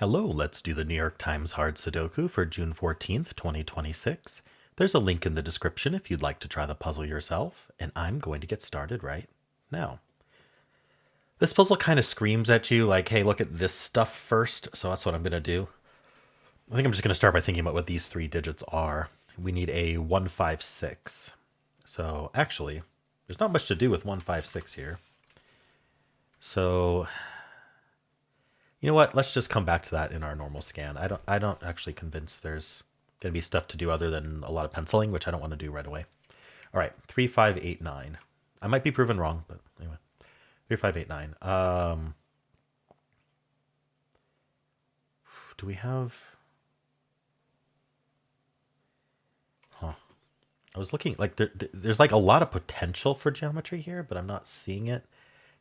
Hello, let's do the New York Times Hard Sudoku for June 14th, 2026. There's a link in the description if you'd like to try the puzzle yourself, and I'm going to get started right now. This puzzle kind of screams at you like, hey, look at this stuff first, so that's what I'm going to do. I think I'm just going to start by thinking about what these three digits are. We need a 156. So actually, there's not much to do with 156 here. So you know what? Let's just come back to that in our normal scan. I don't actually convince there's going to be stuff to do other than a lot of penciling, which I don't want to do right away. All right, 3589. I might be proven wrong, but anyway. 3589. Do we have I was looking like there's like a lot of potential for geometry here, but I'm not seeing it.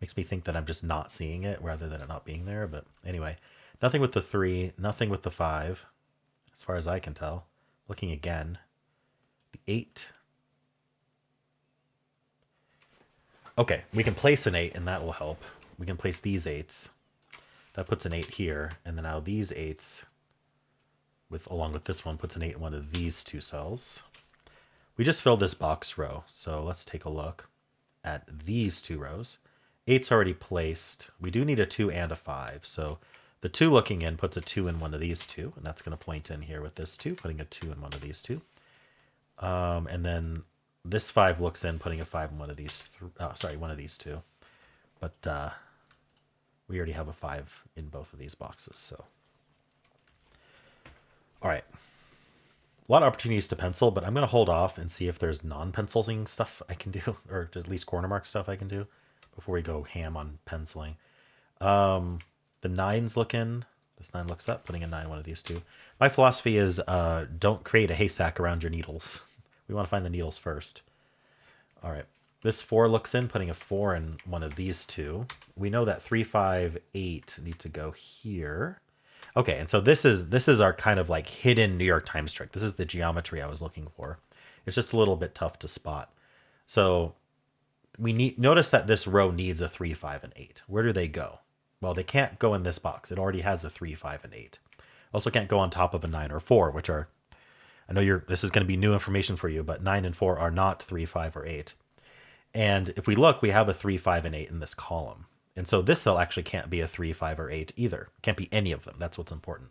Makes me think that I'm just not seeing it rather than it not being there. But anyway, nothing with the 3, nothing with the 5, as far as I can tell. Looking again, the 8. Okay, we can place an 8 and that will help. We can place these 8s. That puts an 8 here, and then now these 8s, along with this one, puts an 8 in one of these two cells. We just filled this box row, so let's take a look at these two rows. 8's already placed. We do need a 2 and a 5. So the 2 looking in puts a 2 in one of these two, and that's going to point in here with this 2, putting a 2 in one of these two. And then this 5 looks in, putting a 5 in one of these. One of these two. But we already have a 5 in both of these boxes. So, all right. A lot of opportunities to pencil, but I'm going to hold off and see if there's non-penciling stuff I can do, or at least corner mark stuff I can do before we go ham on penciling. The 9's looking. This 9 looks up, putting a 9 in one of these two. My philosophy is don't create a haystack around your needles. We want to find the needles first. All right. This 4 looks in, putting a 4 in one of these two. We know that 3, 5, 8 need to go here. Okay, and so this is our kind of like hidden New York Times trick. This is the geometry I was looking for. It's just a little bit tough to spot. So notice that this row needs a 3, 5, and 8. Where do they go? Well, they can't go in this box. It already has a 3, 5, and 8. Also can't go on top of a 9 or 4, which are, I know this is going to be new information for you, but 9 and 4 are not 3, 5, or 8. And if we look, we have a 3, 5, and 8 in this column. And so this cell actually can't be a 3, 5, or 8 either. Can't be any of them. That's what's important.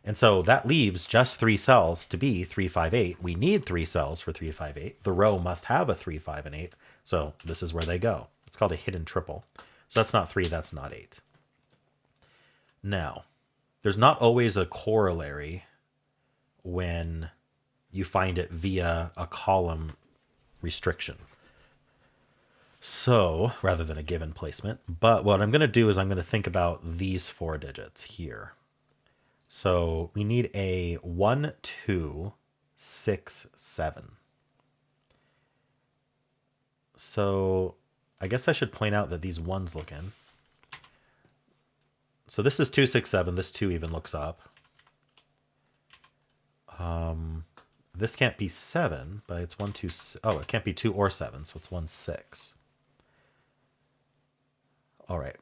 And so that leaves just 3 cells to be 3, 5, 8. We need 3 cells for 3, 5, 8. The row must have a 3, 5, and 8. So this is where they go. It's called a hidden triple. So that's not 3, that's not 8. Now, there's not always a corollary when you find it via a column restriction. So, rather than a given placement. But what I'm going to do is I'm going to think about these 4 digits here. So we need a 1, 2, 6, 7. So I guess I should point out that these 1s look in. So this is 2, 6, 7. This 2 even looks up. This can't be 7, but it's 1, 2. Oh, it can't be 2 or 7, so it's 1, 6. All right.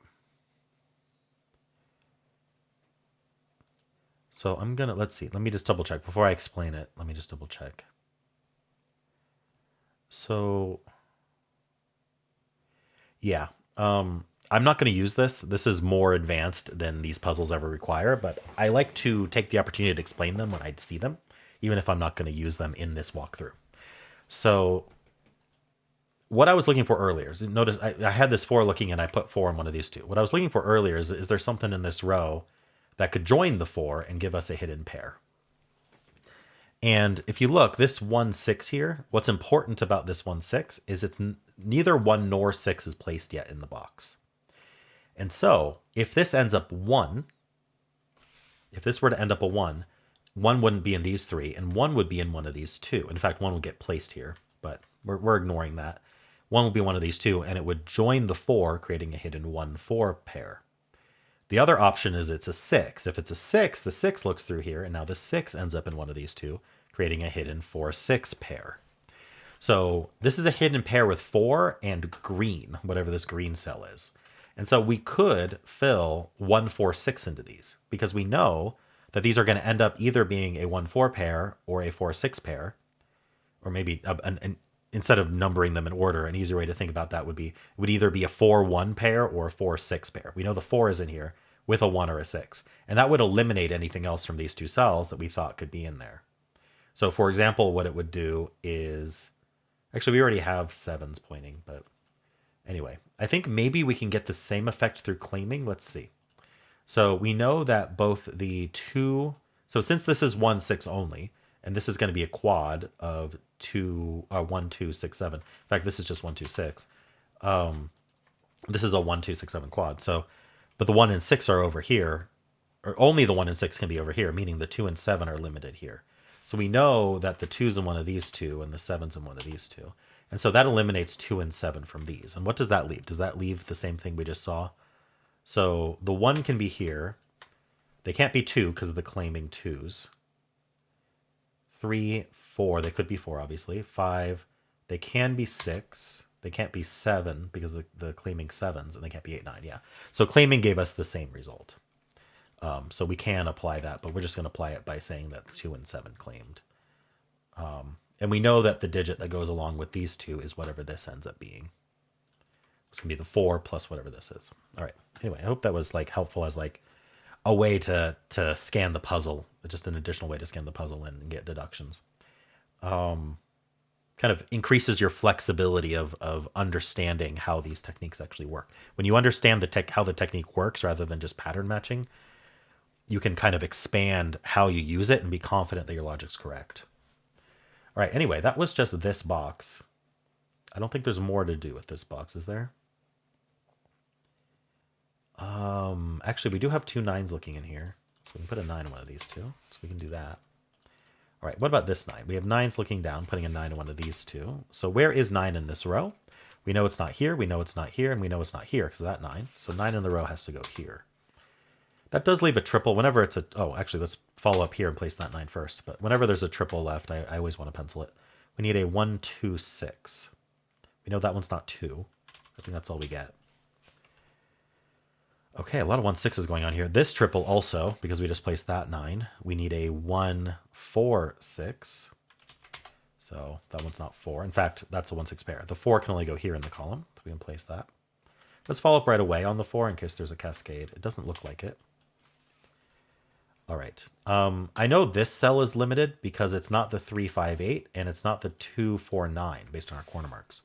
So I'm going to, let's see. Let me just double check. Before I explain it, let me just double check. So, yeah. I'm not going to use this. This is more advanced than these puzzles ever require, but I like to take the opportunity to explain them when I see them, even if I'm not going to use them in this walkthrough. So what I was looking for earlier, notice I had this 4 looking and I put 4 in one of these two. What I was looking for earlier is there something in this row that could join the 4 and give us a hidden pair? And if you look, this 1, 6 here, what's important about this 1, 6 is it's neither 1 nor 6 is placed yet in the box. And so if this ends up 1, if this were to end up a 1, 1 wouldn't be in these 3 and 1 would be in one of these 2. In fact, 1 would get placed here, but we're ignoring that. 1 would be one of these 2 and it would join the 4, creating a hidden 1, 4 pair. The other option is it's a 6. If it's a 6, the 6 looks through here, and now the 6 ends up in one of these 2, creating a hidden 4, 6 pair. So this is a hidden pair with 4 and green, whatever this green cell is. And so we could fill 1, 4, 6 into these because we know that these are going to end up either being a 1, 4 pair or a 4, 6 pair, or maybe instead of numbering them in order, an easier way to think about that would be it would either be a 4, 1 pair or a 4, 6 pair. We know the 4 is in here with a 1 or a 6, and that would eliminate anything else from these two cells that we thought could be in there. So for example, what it would do is, actually we already have 7s pointing, but anyway, I think maybe we can get the same effect through claiming. Let's see. So we know that both the two, so since this is 1, 6 only, and this is going to be a quad of 1, 2, 6, 7. In fact, this is just 1, 2, 6. This is a 1, 2, 6, 7 quad. So, but the 1 and 6 are over here, or only the 1 and 6 can be over here, meaning the 2 and 7 are limited here. So we know that the 2's in one of these two and the 7's in one of these two. And so that eliminates 2 and 7 from these. And what does that leave? Does that leave the same thing we just saw? So the 1 can be here. They can't be 2 because of the claiming 2's. 3, 4, they could be 4, obviously. 5, they can be 6. They can't be 7 because the claiming 7's, and they can't be 8, 9, yeah. So claiming gave us the same result. So we can apply that, but we're just going to apply it by saying that 2 and 7 claimed. And we know that the digit that goes along with these two is whatever this ends up being. It's going to be the 4 plus whatever this is. All right. Anyway, I hope that was like helpful as like a way to scan the puzzle, just an additional way to scan the puzzle and get deductions. Kind of increases your flexibility of understanding how these techniques actually work. When you understand how the technique works rather than just pattern matching, you can kind of expand how you use it and be confident that your logic's correct. All right, anyway, that was just this box. I don't think there's more to do with this box, is there? Actually, we do have 2 9s looking in here. So we can put a 9 in one of these two. So we can do that. All right, what about this 9? We have 9s looking down, putting a 9 in one of these two. So where is 9 in this row? We know it's not here, we know it's not here, and we know it's not here because of that 9. So 9 in the row has to go here. That does leave a triple whenever it's a... Oh, actually, let's follow up here and place that 9 first. But whenever there's a triple left, I always want to pencil it. We need a 1, 2, 6. We know that one's not 2. I think that's all we get. Okay, a lot of 1, 6s going on here. This triple also, because we just placed that 9, we need a 1, 4, 6. So that one's not 4. In fact, that's a 1, 6 pair. The 4 can only go here in the column, so we can place that. Let's follow up right away on the 4 in case there's a cascade. It doesn't look like it. All right. I know this cell is limited because it's not the 3, 5, 8, and it's not the 2, 4, 9 based on our corner marks.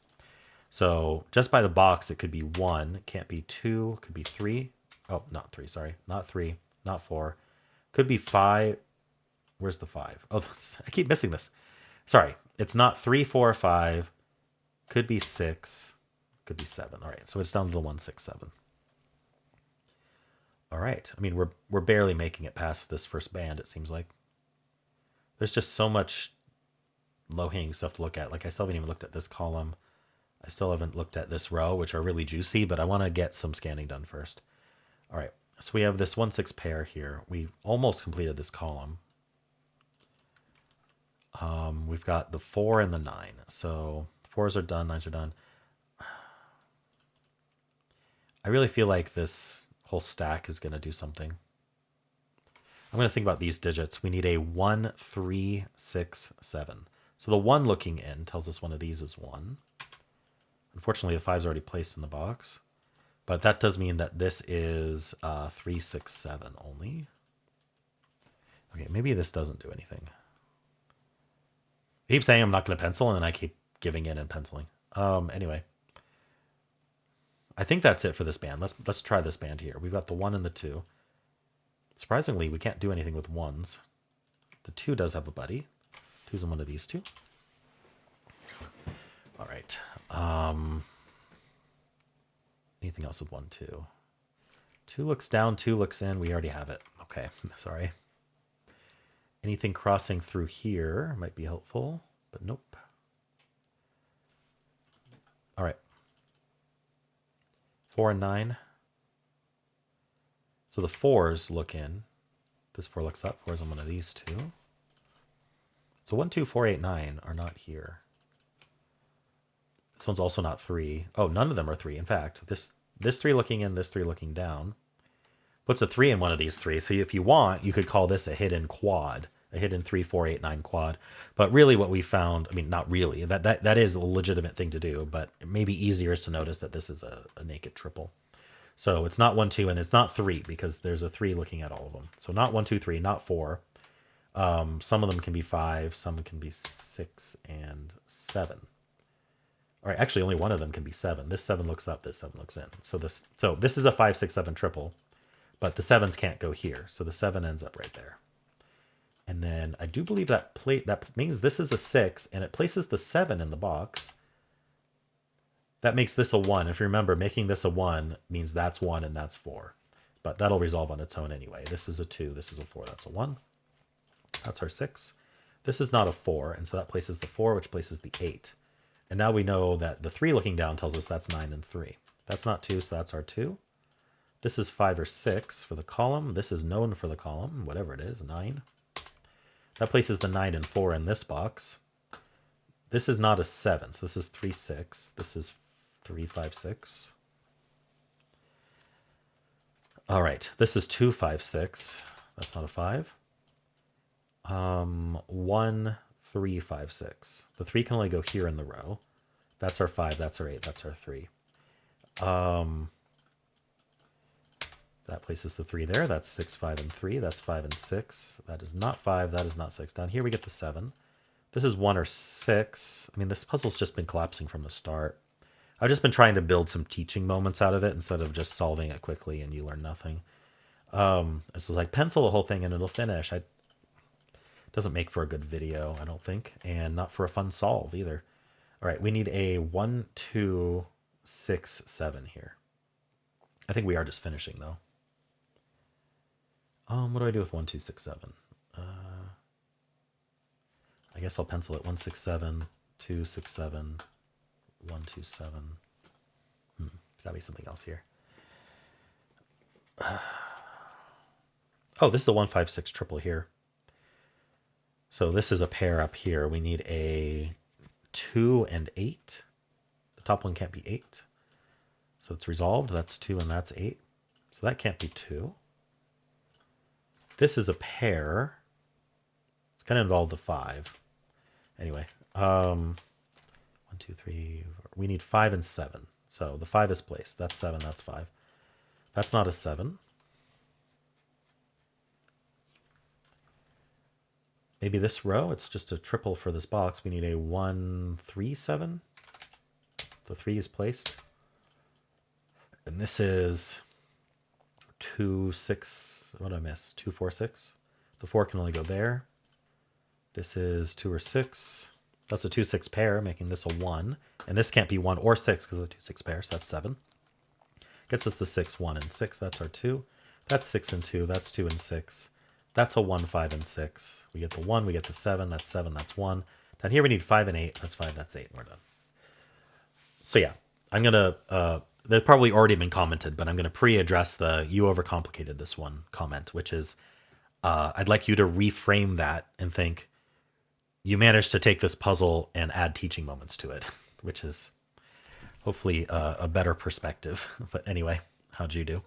So just by the box, it could be 1, it can't be 2, it could be 3. Oh, not 3, sorry. Not 3, not 4. Could be 5. Where's the 5? Oh, I keep missing this. Sorry. It's not 3, 4, 5. Could be 6. Could be 7. All right. So it's down to the 1, 6, 7. All right. I mean, we're barely making it past this first band, it seems like. There's just so much low-hanging stuff to look at. Like, I still haven't even looked at this column. I still haven't looked at this row, which are really juicy, but I want to get some scanning done first. All right. So we have this 1, 6 pair here. We've almost completed this column. We've got the 4 and the 9. So 4s are done, 9s are done. I really feel like this whole stack is going to do something. I'm going to think about these digits. We need a 1, 3, 6, 7. So the 1 looking in tells us one of these is 1. Unfortunately, the 5's already placed in the box. But that does mean that this is 3, 6, 7 only. Okay, maybe this doesn't do anything. I keep saying I'm not going to pencil, and then I keep giving in and penciling. Anyway. I think that's it for this band. Let's try this band here. We've got the 1 and the 2. Surprisingly, we can't do anything with 1s. The 2 does have a buddy. 2's in one of these two. All right. Anything else with 1, 2? 2 looks down, 2 looks in. We already have it. Okay, sorry. Anything crossing through here might be helpful, but nope. All right. 4 and 9. So the 4s look in. This 4 looks up. 4's on one of these two. So 1, 2, 4, 8, 9 are not here. This one's also not 3. Oh, none of them are 3. In fact, this this 3 looking in, this 3 looking down. Puts a 3 in one of these three. So if you want, you could call this a hidden quad, a hidden 3, 4, 8, 9 quad. But really what we found, I mean, not really, that is a legitimate thing to do, but it may be easier to notice that this is a naked triple. So it's not 1, 2, and it's not 3 because there's a 3 looking at all of them. So not 1, 2, 3, not 4. Some of them can be 5, some can be 6 and 7. All right, actually only one of them can be 7. This 7 looks up, this 7 looks in. So this is a 5, 6, 7 triple, but the 7s can't go here. So the 7 ends up right there. And then I do believe that means this is a 6 and it places the 7 in the box. That makes this a 1. If you remember, making this a 1 means that's 1 and that's 4. But that'll resolve on its own anyway. This is a 2, this is a 4, that's a 1. That's our 6. This is not a 4, and so that places the 4, which places the 8. And now we know that the 3 looking down tells us that's 9 and 3. That's not 2, so that's our 2. This is 5 or 6 for the column. This is known for the column, whatever it is, 9. That places the 9 and 4 in this box. This is not a 7, so this is 3, 6. This is 3, 5, 6. All right, this is 2, 5, 6. That's not a 5. 1, 3, 5, 6. The 3 can only go here in the row. That's our 5, that's our 8, that's our 3. That places the 3 there. That's 6, 5, and 3. That's 5 and 6. That is not 5. That is not 6. Down here we get the 7. This is 1 or 6. I mean, this puzzle's just been collapsing from the start. I've just been trying to build some teaching moments out of it instead of just solving it quickly and you learn nothing. It's like pencil the whole thing and it'll finish. Doesn't make for a good video, I don't think, and not for a fun solve either. All right, we need a 1, 2, 6, 7 here. I think we are just finishing though. What do I do with 1, 2, 6, 7? I guess I'll pencil it 1, 6, 7, 2, 6, 7, 1, 2, 7. Gotta be something else here. Oh, this is a 1, 5, 6 triple here. So this is a pair up here. We need a 2 and 8. The top one can't be 8. So it's resolved. That's 2 and that's 8. So that can't be 2. This is a pair. It's going to involve the 5. Anyway, 1, 2, 3. We need 5 and 7. So the 5 is placed. That's 7. That's 5. That's not a 7. Maybe this row, it's just a triple for this box. We need a 1, 3, 7. The 3 is placed. And this is 2, 6. What did I miss? 2, 4, 6. The 4 can only go there. This is 2 or 6. That's a 2, 6 pair, making this a 1. And this can't be 1 or 6 because of the 2, 6 pair, so that's 7. Gets us the 6, 1, and 6. That's our 2. That's 6 and 2. That's 2 and 6. That's a 1, 5, and 6. We get the 1, we get the 7. That's 7, that's 1. Down here we need 5 and 8. That's 5, that's 8. And we're done. So yeah, I'm going to... They've probably already been commented, but I'm going to pre-address the "you overcomplicated this one" comment, which is I'd like you to reframe that and think you managed to take this puzzle and add teaching moments to it, which is hopefully a better perspective. But anyway, how'd you do?